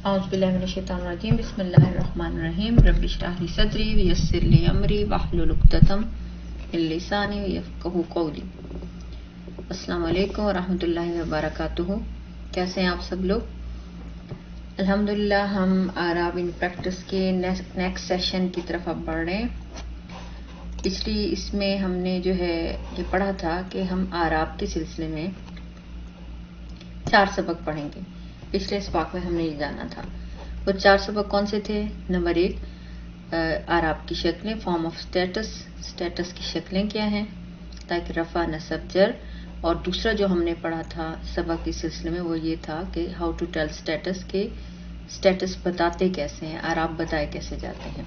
اعوذ باللہ من الشیطان الرجیم بسم اللہ الرحمن الرحیم رب اشرح لی صدری ویسر لی امری واحلل عقدۃ من لسانی یفقہوا قولی۔ السلام علیکم ورحمۃ اللہ وبرکاتہ۔ کیسے ہیں آپ سب لوگ؟ الحمدللہ ہم اعراب ان پریکٹس کے نیکسٹ سیشن کی طرف اب بڑھ رہے ہیں۔ پچھلی اس میں ہم نے جو ہے یہ پڑھا تھا کہ ہم اعراب کے سلسلے میں 4 سبق پڑھیں گے۔ پچھلے اسباق میں ہم نے یہ جانا تھا۔ وہ 4 سبق کون سے تھے؟ نمبر 1 اعراب کی شکلیں، فارم آف اسٹیٹس کی شکلیں کیا ہیں، تاکہ رفع نصب جر، اور دوسرا جو ہم نے پڑھا تھا سبق کے سلسلے میں وہ یہ تھا کہ ہاؤ ٹو ٹیل اسٹیٹس کے اسٹیٹس بتاتے کیسے ہیں، اعراب بتائے کیسے جاتے ہیں۔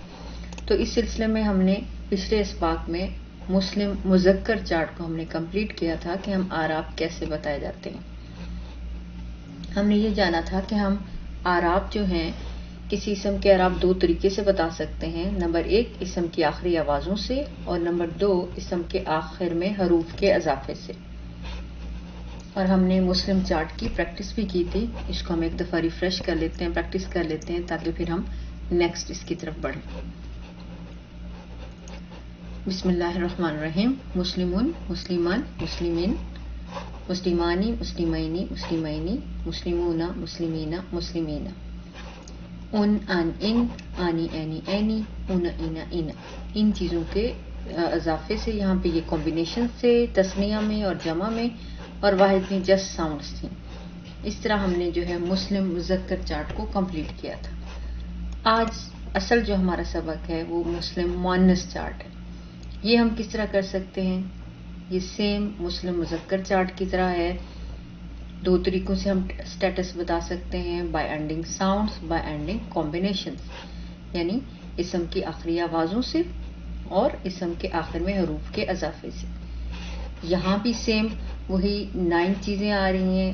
تو اس سلسلے میں ہم نے پچھلے اسباق میں مسلم مذکر چارٹ کو ہم نے کمپلیٹ کیا تھا کہ ہم اعراب کیسے بتائے جاتے ہیں۔ ہم نے یہ جانا تھا کہ ہم اعراب جو ہیں کسی اسم کے اعراب 2 طریقے سے بتا سکتے ہیں۔ نمبر 1 اسم کی آخری آوازوں سے، اور نمبر 2 اسم کے آخر میں حروف کے اضافے سے۔ اور ہم نے مسلم چارٹ کی پریکٹس بھی کی تھی، اس کو ہم ایک دفعہ ریفریش کر لیتے ہیں، پریکٹس کر لیتے ہیں تاکہ پھر ہم نیکسٹ اس کی طرف بڑھیں۔ بسم اللہ الرحمن الرحیم۔ مسلمون، مسلمان، مسلمین، مسلمانی، مسلمینی، مسلمینی، مسلمون، مسلمین، مسلمین، ان، ان، آنی، اینی، اینی، اون، اینا، اینا، ان چیزوں کے اضافے سے، یہاں پہ یہ کمبینیشن سے تثنیہ میں اور جمع میں اور واحد میں جسٹ ساؤنڈز تھیں۔ اس طرح ہم نے جو ہے مسلم مذکر چارٹ کو کمپلیٹ کیا تھا۔ آج اصل جو ہمارا سبق ہے وہ مسلم مؤنث چارٹ ہے۔ یہ ہم کس طرح کر سکتے ہیں؟ یہ سیم مسلم مذکر چارٹ کی طرح ہے۔ 2 طریقوں سے ہم اسٹیٹس بتا سکتے ہیں، by ending sounds, by ending combinations, یعنی اسم کی آخری آوازوں سے اور اسم کے آخر میں حروف کے اضافے سے۔ یہاں بھی سیم وہی 9 چیزیں آ رہی ہیں،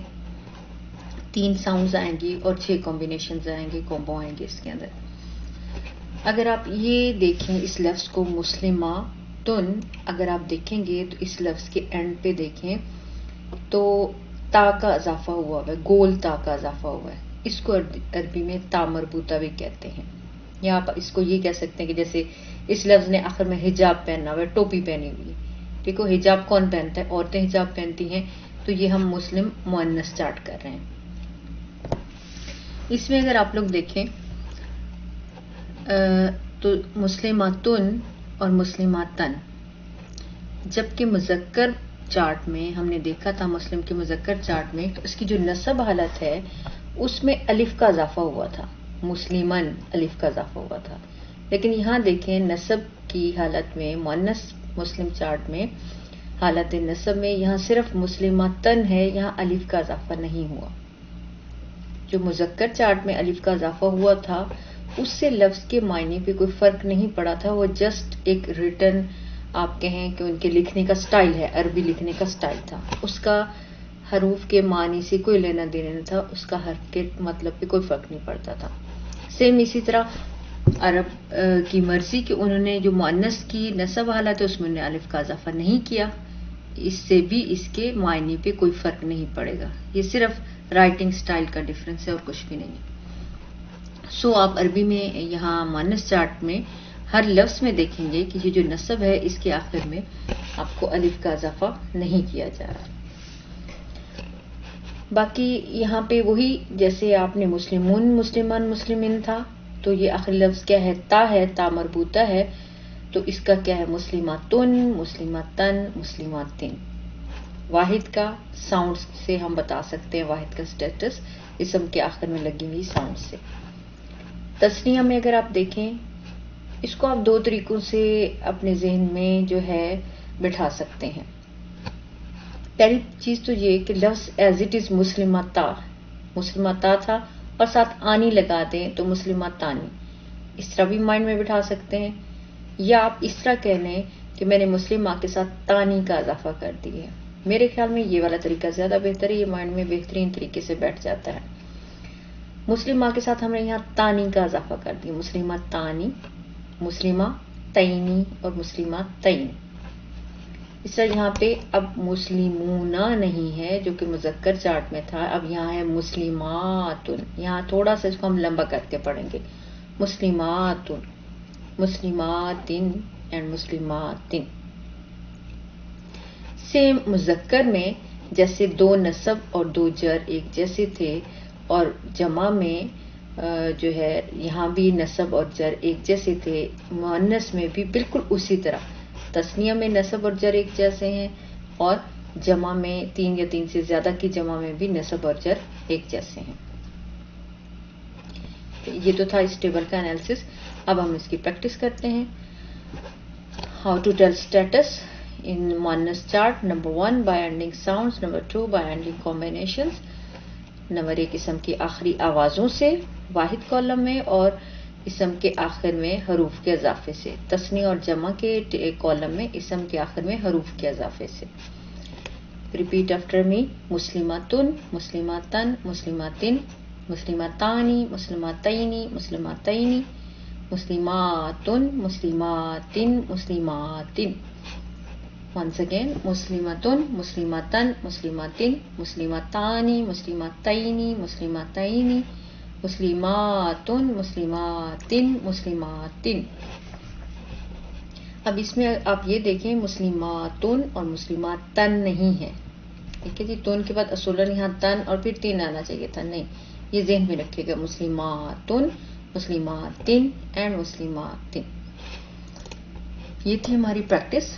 3 ساؤنڈز آئیں گی اور 6 کمبینیشنز آئیں گے، کومبو آئیں گے اس کے اندر۔ اگر آپ یہ دیکھیں اس لفظ کو مسلمہ تن، اگر آپ دیکھیں گے تو اس لفظ کے اینڈ پہ دیکھیں تو تا کا اضافہ ہوا ہوا ہے، گول تا کا اضافہ ہوا ہے۔ اس کو عربی میں تا مربوطہ بھی کہتے ہیں، یا آپ اس کو یہ کہہ سکتے ہیں کہ جیسے اس لفظ نے آخر میں حجاب پہننا ہوا ہے، ٹوپی پہنی ہوئی ہے۔ ٹھیک ہے، حجاب کون پہنتا ہے؟ عورتیں حجاب پہنتی ہیں، تو یہ ہم مسلم مؤنث چارٹ کر رہے ہیں۔ اس میں اگر آپ لوگ دیکھیں تو مسلماتن اور مسلماتن، جبکہ مذکر چارٹ میں ہم نے دیکھا تھا، مسلم کے مذکر چارٹ میں تو اس کی جو نصب حالت ہے اس میں الف کا اضافہ ہوا تھا، مسلمن الف کا اضافہ ہوا تھا۔ لیکن یہاں دیکھیں نصب کی حالت میں، مؤنث مسلم چارٹ میں حالت نصب میں یہاں صرف مسلماتن ہے، یہاں الف کا اضافہ نہیں ہوا۔ جو مذکر چارٹ میں الف کا اضافہ ہوا تھا اس سے لفظ کے معنی پہ کوئی فرق نہیں پڑا تھا، وہ جسٹ ایک ریٹن آپ کہیں کہ ان کے لکھنے کا سٹائل ہے، عربی لکھنے کا سٹائل تھا، اس کا حروف کے معنی سے کوئی لینا دینا نہیں تھا، اس کا حرف کے مطلب پہ کوئی فرق نہیں پڑتا تھا۔ سیم اسی طرح عرب کی مرضی کہ انہوں نے جو مؤنث کی نصب حالت ہے اس میں انہوں نے الف کا اضافہ نہیں کیا، اس سے بھی اس کے معنی پہ کوئی فرق نہیں پڑے گا، یہ صرف رائٹنگ سٹائل کا ڈفرنس ہے اور کچھ بھی نہیں۔ سو آپ عربی میں یہاں مؤنث چارٹ میں ہر لفظ میں دیکھیں گے کہ یہ جو نصب ہے اس کے آخر میں آپ کو الف کا اضافہ نہیں کیا جا رہا۔ باقی یہاں پہ وہی جیسے آپ نے مسلمون، مسلمان، مسلمین تھا، تو یہ آخری لفظ کیا ہے؟ تا ہے، تا مربوطہ ہے، تو اس کا کیا ہے؟ مسلماتن، مسلماتن، مسلماتن۔ واحد کا ساؤنڈ سے ہم بتا سکتے ہیں واحد کا سٹیٹس، اسم کے آخر میں لگی ہوئی ساؤنڈ سے۔ تثنیہ میں اگر آپ دیکھیں اس کو آپ 2 طریقوں سے اپنے ذہن میں جو ہے بٹھا سکتے ہیں۔ پہلی چیز تو یہ کہ لفظ ایز اٹ از مسلمتا، مسلمتا تھا اور ساتھ آنی لگا دیں تو مسلماتانی، اس طرح بھی مائنڈ میں بٹھا سکتے ہیں، یا آپ اس طرح کہہ لیں کہ میں نے مسلمہ کے ساتھ تانی کا اضافہ کر دیا ہے۔ میرے خیال میں یہ والا طریقہ زیادہ بہتر ہے، یہ مائنڈ میں بہترین طریقے سے بیٹھ جاتا ہے۔ مسلمہ کے ساتھ ہم نے یہاں تانی کا اضافہ کر دیا، مسلمہ تانی، مسلمہ تینی اور مسلمہ تین۔ اس طرح یہاں پہ اب مسلمونہ نہیں ہے جو کہ مذکر چارٹ میں تھا، اب یہاں ہے مسلماتن. یہاں تھوڑا سا اس کو ہم لمبا کر کے پڑھیں گے، مسلماتن، مسلماتن اینڈ مسلماتن. سیم مذکر میں جیسے دو نصب اور دو جر ایک جیسے تھے، اور جمع میں جو ہے یہاں بھی نصب اور جر ایک جیسے تھے، مؤنث میں بھی بالکل اسی طرح تثنیہ میں نصب اور جر ایک جیسے ہیں، اور جمع میں تین یا تین سے زیادہ کی جمع میں بھی نصب اور جر ایک جیسے ہیں. یہ تو تھا اس ٹیبل کا انالیسس. اب ہم اس کی پریکٹس کرتے ہیں. How to tell states in مؤنث chart. Number 1 by ending sounds. Number 2 by ending combinations. Number 1 اسم کی آخری آوازوں سے واحد کالم میں، اور اسم کے آخر میں حروف کے اضافے سے. تثنیہ اور جمع کے کالم میں اسم کے آخر میں حروف کے اضافے سے. Repeat after me. مسلماتن، مسلماتن، مسلماتن، مسلماتانی، مسلماتینی، مسلماتینی، مسلماتن، مسلماتن، مسلماتن. Once again, muslimatun, muslimatan, muslimatin, muslimatani, muslimataini, muslimataini, muslimatun, muslimatin, muslimatin. اب اس میں آپ یہ دیکھیں مسلماتن اور مسلماتن نہیں ہے. ٹھیک ہے جی، تون کے بعد اصولاً یہاں تن اور پھر تین آنا چاہیے تھا، نہیں، یہ ذہن میں رکھے گا. مسلماتن، مسلماتن اینڈ مسلماتن. یہ تھی ہماری پریکٹس.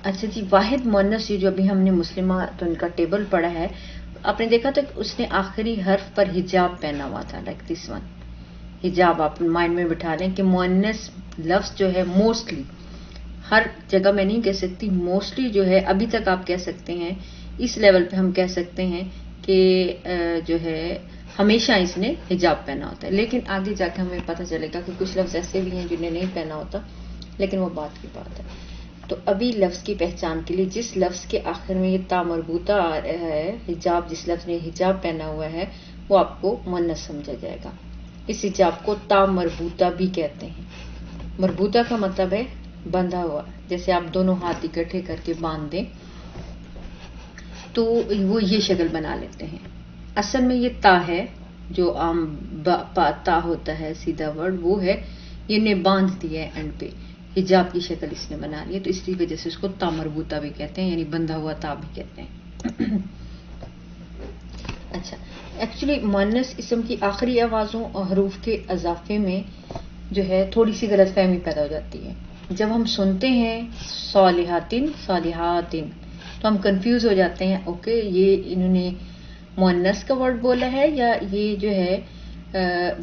اچھا جی، واحد مؤنث یہ جو ابھی ہم نے مسلماتن کا ٹیبل پڑھا ہے، آپ نے دیکھا تھا کہ اس نے آخری حرف پر حجاب پہنا ہوا تھا، لائک دس ون. حجاب آپ مائنڈ میں بٹھا لیں کہ مؤنث لفظ جو ہے موسٹلی، ہر جگہ میں نہیں کہہ سکتی، موسٹلی جو ہے ابھی تک آپ کہہ سکتے ہیں، اس لیول پہ ہم کہہ سکتے ہیں کہ جو ہے ہمیشہ اس نے حجاب پہنا ہوتا ہے. لیکن آگے جا کے ہمیں پتہ چلے گا کہ کچھ لفظ ایسے بھی ہیں جنہیں نہیں پہنا ہوتا، لیکن وہ بات کی بات ہے. تو ابھی لفظ کی پہچان کے لیے جس لفظ کے آخر میں یہ تا مربوطہ آ رہا ہے، حجاب، جس لفظ نے حجاب پہنا ہوا ہے، وہ آپ کو مؤنث سمجھا جائے گا. اس حجاب کو تا مربوطہ بھی کہتے ہیں. مربوطہ کا مطلب ہے بندھا ہوا، جیسے آپ دونوں ہاتھ اکٹھے کر کے باندھ دیں تو وہ یہ شکل بنا لیتے ہیں. اصل میں یہ تا ہے، جو عام تا ہوتا ہے سیدھا ورڈ، وہ ہے، یہ نے باندھ دیا ہے اینڈ پہ، حجاب کی شکل اس نے بنا لی ہے، تو اس وجہ سے اس کو تا مربوطہ بھی کہتے ہیں، یعنی بندھا ہوا تا بھی کہتے ہیں. اچھا، ایکچولی مؤنث اسم کی آخری آوازوں اور حروف کے اضافے میں جو ہے تھوڑی سی غلط فہمی پیدا ہو جاتی ہے. جب ہم سنتے ہیں صالحاتن، صالحاتن، تو ہم کنفیوز ہو جاتے ہیں، اوکے یہ انہوں نے مؤنث کا ورڈ بولا ہے یا یہ جو ہے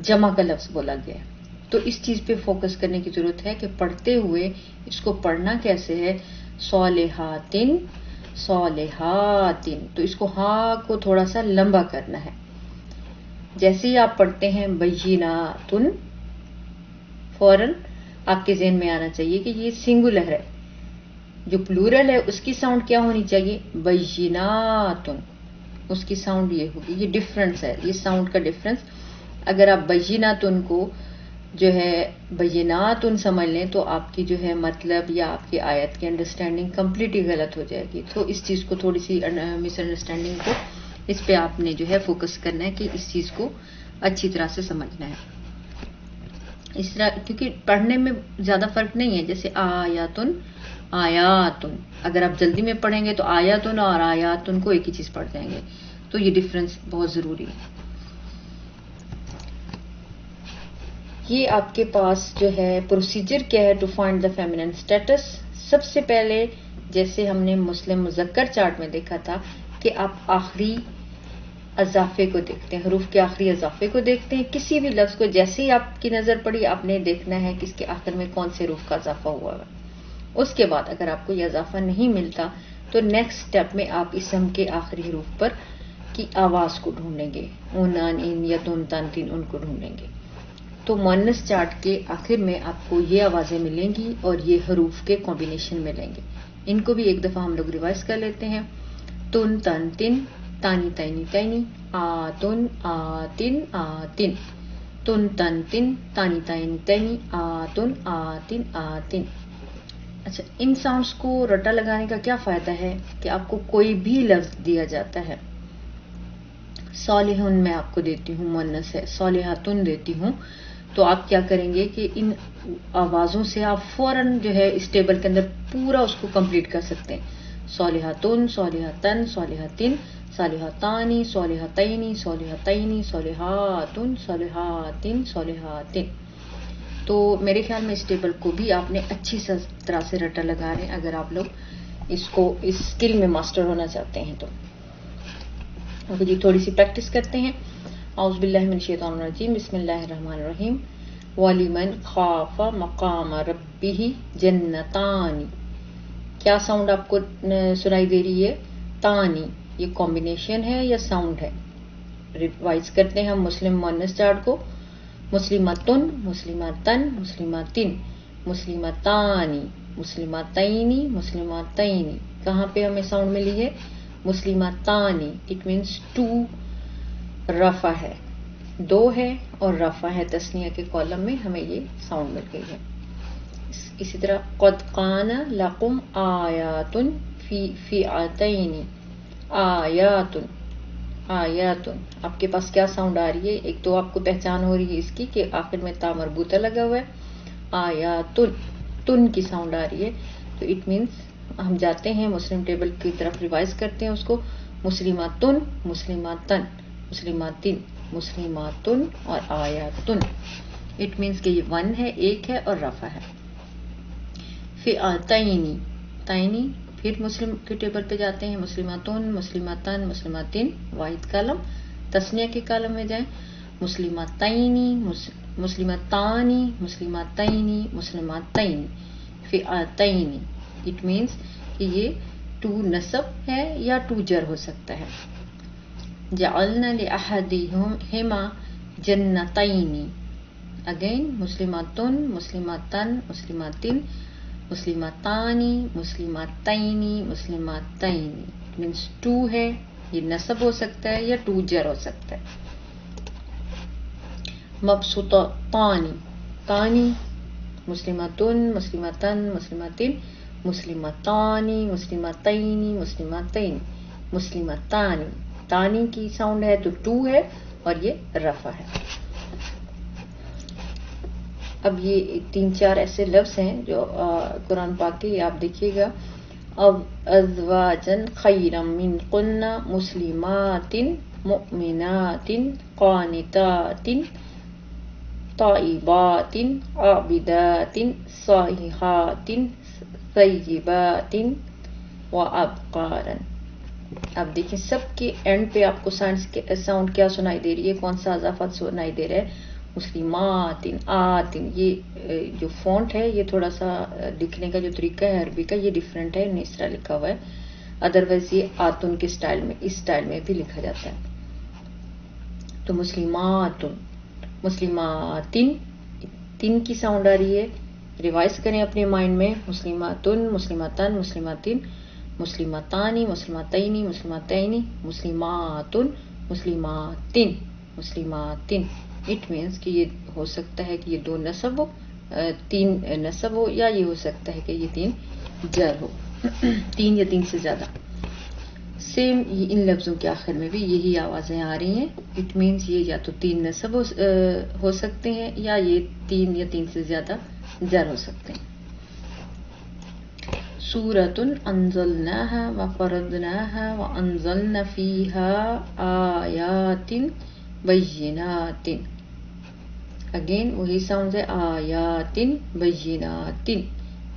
جمع کا لفظ بولا گیا ہے. تو اس چیز پہ فوکس کرنے کی ضرورت ہے کہ پڑھتے ہوئے اس کو پڑھنا کیسے ہے. صالحاتن، صالحاتن، تو اس کو ہاں کو تھوڑا سا لمبا کرنا ہے. جیسے ہی آپ پڑھتے ہیں بیناتن، فوراً آپ کے ذہن میں آنا چاہیے کہ یہ سنگولر ہے. جو پلورل ہے اس کی ساؤنڈ کیا ہونی چاہیے؟ بیناتن. اس کی ساؤنڈ یہ ہوگی. یہ ڈفرنس ہے، یہ ساؤنڈ کا ڈفرنس. اگر آپ بیناتن کو جو ہے بیناتن سمجھ لیں تو آپ کی جو ہے مطلب یا آپ کی آیت کی انڈرسٹینڈنگ کمپلیٹلی غلط ہو جائے گی. تو اس چیز کو تھوڑی سی مس انڈرسٹینڈنگ کو اس پہ آپ نے جو ہے فوکس کرنا ہے کہ اس چیز کو اچھی طرح سے سمجھنا ہے. اس طرح کیونکہ پڑھنے میں زیادہ فرق نہیں ہے، جیسے آیاتن، آیاتن، اگر آپ جلدی میں پڑھیں گے تو آیاتن اور آیاتن کو ایک ہی چیز پڑھ جائیں گے. تو یہ ڈفرنس بہت ضروری ہے. یہ آپ کے پاس جو ہے پروسیجر کیا ہے to find the feminine status. سب سے پہلے جیسے ہم نے مسلم مذکر چارٹ میں دیکھا تھا کہ آپ آخری اضافے کو دیکھتے ہیں، حروف کے آخری اضافے کو دیکھتے ہیں. کسی بھی لفظ کو جیسے ہی آپ کی نظر پڑی آپ نے دیکھنا ہے کہ اس کے آخر میں کون سے حروف کا اضافہ ہوا ہے. اس کے بعد اگر آپ کو یہ اضافہ نہیں ملتا تو نیکسٹ سٹیپ میں آپ اسم کے آخری حروف پر کی آواز کو ڈھونڈیں گے. اون، ان، ان یا تن، تن، تین، ان کو ڈھونڈیں گے. تو مؤنث چارٹ کے آخر میں آپ کو یہ آوازیں ملیں گی اور یہ حروف کے کمبینیشن ملیں گے. ان کو بھی ایک دفعہ ہم لوگ ریوائز کر لیتے ہیں. تن، تن، تن، تانی، تینی، تینی، آتن، آتن، آتن، تن، تن، تن، تانی، تینی، تینی، آتن، آتن، آتن. اچھا، ان ساؤنڈس کو رٹا لگانے کا کیا فائدہ ہے کہ آپ کو کوئی بھی لفظ دیا جاتا ہے، صالحون میں آپ کو دیتی ہوں مؤنث ہے، صالحاتن دیتی ہوں، تو آپ کیا کریں گے کہ ان آوازوں سے آپ فوراً جو ہے اس ٹیبل کے اندر پورا اس کو کمپلیٹ کر سکتے ہیں. صالحاتن، صالحاتن، صالحاتن، صالحاتانی، صالحاتینی، صالحاتینی، صالحاتن، صالحاتن، صالحاتن. تو میرے خیال میں اس ٹیبل کو بھی آپ نے اچھی طرح سے رٹا لگا رہے ہیں اگر آپ لوگ اس کو اس اسکل میں ماسٹر ہونا چاہتے ہیں تو. اوکے جی، تھوڑی سی پریکٹس کرتے ہیں. اعوذ باللہ من الشیطان الرجیم، بسم اللہ الرحمن الرحیم. وَلِمَنْ خَافَ مَقَامَ رَبِّهِ جَنَّتَانِ. کیا ساؤنڈ آپ کو سنائی دے رہی ہے؟ تانی. یہ کمبینیشن ہے یا ساؤنڈ ہے؟ ریوائز کرتے ہیں ہم مسلم مؤنث چارٹ کو. مسلمتن، مسلمتن، مسلمتن، مسلمتانی، مسلمتینی، مسلمتینی. کہاں پہ ہمیں ساؤنڈ ملی ہے؟ مسلمتانی. اٹ مینس 2 رفع ہے، 2 ہے اور رفع ہے. تثنیہ کے کالم میں ہمیں یہ ساؤنڈ مل گئی ہے. اسی طرح قد کان لکم آیات فی فئتین. آیاتن، آیاتن. آپ کے پاس کیا ساؤنڈ آ رہی ہے؟ ایک تو آپ کو پہچان ہو رہی ہے اس کی کہ آخر میں تا مربوطہ لگا ہوا ہے. آیاتن، تن کی ساؤنڈ آ رہی ہے. تو اٹ مینس ہم جاتے ہیں مسلم ٹیبل کی طرف، ریوائز کرتے ہیں اس کو. مسلماتن، مسلماتن، مسلماتن، مسلماتن اور آیاتن. اٹ مینس کہ یہ 1 ہے، 1 ہے اور رفع ہے. فئتینی، تینی. پھر مسلم کے ٹیبل پہ جاتے ہیں. مسلماتن، مسلماتن، مسلماتن، واحد کالم. تثنیہ کے کالم میں جائیں. مسلمتینی، مسلمتانی، مسلمتینی، مسلمتینی، فئتینی. اٹ مینس کہ یہ 2 نصب ہے یا 2 جر ہو سکتا ہے. جعلنا لأحدہما جنتین. اگین مسلماتن، مسلماتن، مسلماتن، مسلمتانی، مسلمتینی، مسلمتینی. مینس 2 ہے، یہ نصب ہو سکتا ہے یا 2 جر ہو سکتا ہے. مبسوطتانی، تانی. مسلماتن، مسلماتن، مسلماتن، مسلمتانی، مسلمتینی، مسلمتین، مسلمتانی. تانی کی ساؤنڈ ہے تو 2 ہے اور یہ رفع ہے. اب یہ 3-4 ایسے لفظ ہیں جو قرآن پاک کے، آپ دیکھیے گا. اب ازواجن خیرم من قلنا مسلمات مؤمنات قانتات طائبات عابدات صالحات ثیبات وابکارا. اب دیکھیں سب کے اینڈ پہ آپ کو ساؤنڈ کیا سنائی دے رہی ہے؟ کون سا اضافہ سنائی دے رہا ہے؟ مسلمات، آتن. یہ جو فونٹ ہے یہ تھوڑا سا لکھنے کا جو طریقہ ہے عربی کا یہ ڈیفرنٹ ہے، اس طرح لکھا ہوا ہے. ادروائز یہ آتن کے سٹائل میں، اس سٹائل میں بھی لکھا جاتا ہے. تو مسلمات، مسلماتن، تین کی ساؤنڈ آ رہی ہے. ریوائز کریں اپنے مائنڈ میں. مسلماتن، مسلماتن، مسلماتن، مسلمتانی، مسلمتینی، مسلمتینی، مسلماتن، مسلماتن، مسلماتن. اٹ مینس کہ یہ ہو سکتا ہے کہ یہ 2 نصب ہو، 3 نصب ہو، یا یہ ہو سکتا ہے کہ یہ 3 جر ہو. 3 یا 3 سے زیادہ. سیم ان لفظوں کے آخر میں بھی یہی آوازیں آ رہی ہیں. اٹ مینس یہ یا تو 3 نصب ہو سکتے ہیں یا یہ 3 یا 3 سے زیادہ جر ہو سکتے ہیں. سورۃ انزلناها وفرضناها وانزلنا فیها آیات بینات. اگین وہی ساؤنڈ ہے، آیات بینات.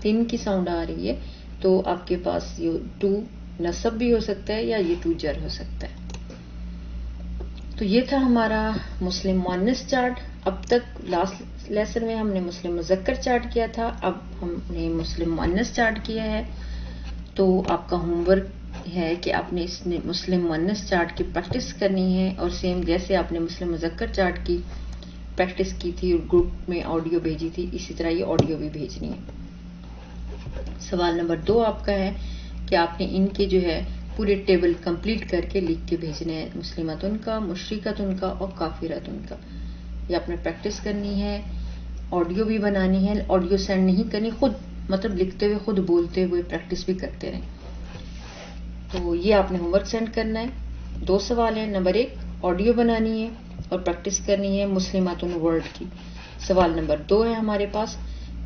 3 کی ساؤنڈ آ رہی ہے تو آپ کے پاس یہ 2 نصب بھی ہو سکتا ہے یا یہ 2 جر ہو سکتا ہے. تو یہ تھا ہمارا مسلم مؤنث چارٹ. اب تک لاسٹ لیسن میں ہم نے مسلم مذکر چارٹ کیا تھا، اب ہم نے مسلم مؤنث چارٹ کیا ہے. تو آپ کا ہوم ورک ہے کہ آپ نے اس مسلم مؤنث چارٹ کی پریکٹس کرنی ہے، اور سیم جیسے آپ نے مسلم مذکر چارٹ کی پریکٹس کی تھی اور گروپ میں آڈیو بھیجی تھی، اسی طرح یہ آڈیو بھی بھیجنی ہے. سوال نمبر 2 آپ کا ہے کہ آپ نے ان کے جو ہے پورے ٹیبل کمپلیٹ کر کے لکھ کے بھیجنے ہیں. مسلمتن کا، مشرکتن کا اور کافرتن کا. یہ آپ نے پریکٹس کرنی ہے، آڈیو بھی بنانی ہے. آڈیو سینڈ نہیں کرنی، خود مطلب لکھتے ہوئے خود بولتے ہوئے پریکٹس بھی کرتے رہیں. تو یہ آپ نے ہوم ورک سینڈ کرنا ہے. 2 سوال ہیں. نمبر 1 آڈیو بنانی ہے اور پریکٹس کرنی ہے مسلمات ورڈ کی. سوال نمبر 2 ہے ہمارے پاس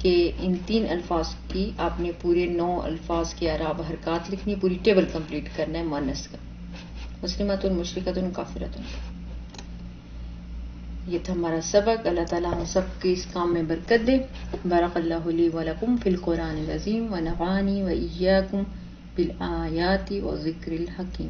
کہ ان 3 الفاظ کی آپ نے پورے 9 الفاظ کے اعراب حرکات لکھنی، پوری ٹیبل کمپلیٹ کرنا ہے مؤنث کا. مسلمات مشرکات کافرات. یہ تھا ہمارا سبق. اللہ تعالیٰ ہم سب کے اس کام میں برکت دے. بارک اللہ لی و لکم فی القرآن العظیم و نفعنی و ایاکم بالآیات و ذکر الحکیم.